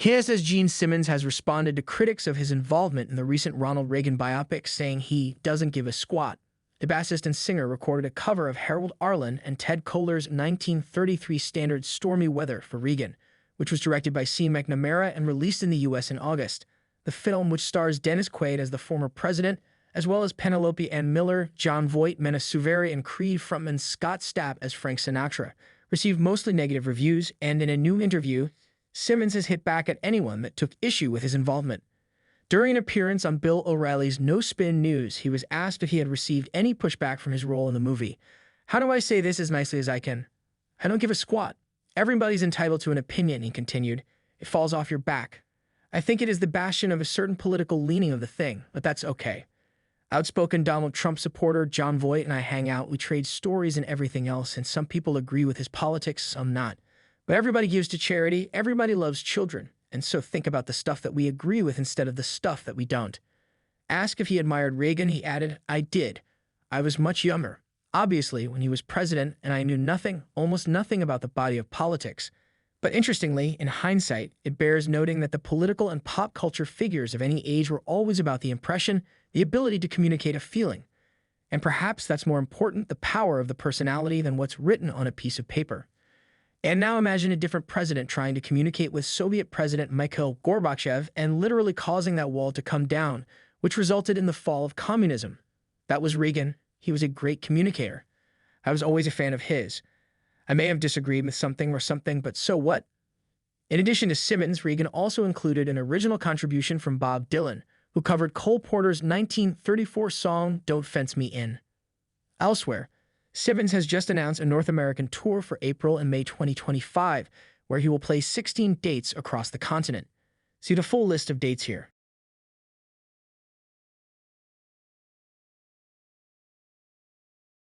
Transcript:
Here says Gene Simmons has responded to critics of his involvement in the recent Ronald Reagan biopic, saying he doesn't give a squat. The bassist and singer recorded a cover of Harold Arlen and Ted Koehler's 1933 standard Stormy Weather for Reagan, which was directed by C. McNamara and released in the U.S. in August. The film, which stars Dennis Quaid as the former president, as well as Penelope Ann Miller, John Voight, Mena Suvari, and Creed frontman Scott Stapp as Frank Sinatra, received mostly negative reviews, and in a new interview, Simmons has hit back at anyone that took issue with his involvement. During an appearance on Bill O'Reilly's No Spin News, he was asked if he had received any pushback from his role in the movie. "How do I say this as nicely as I can? I don't give a squat. Everybody's entitled to an opinion," he continued. "It falls off your back. I think it is the bastion of a certain political leaning of the thing, but that's okay. Outspoken Donald Trump supporter John Voight and I hang out, we trade stories and everything else, and some people agree with his politics, some not. But everybody gives to charity, everybody loves children, and so think about the stuff that we agree with instead of the stuff that we don't." Asked if he admired Reagan, he added, "I did. I was much younger, obviously, when he was president, and I knew nothing, almost nothing about the body of politics. But interestingly, in hindsight, it bears noting that the political and pop culture figures of any age were always about the impression, the ability to communicate a feeling. And perhaps that's more important, the power of the personality, than what's written on a piece of paper. And now imagine a different president trying to communicate with Soviet President Mikhail Gorbachev and literally causing that wall to come down, which resulted in the fall of communism. That was Reagan. He was a great communicator. I was always a fan of his. I may have disagreed with something or something, but so what?" In addition to Simmons, Reagan also included an original contribution from Bob Dylan, who covered Cole Porter's 1934 song Don't Fence Me In. Elsewhere, Simmons has just announced a North American tour for April and May 2025, where he will play 16 dates across the continent. See the full list of dates here.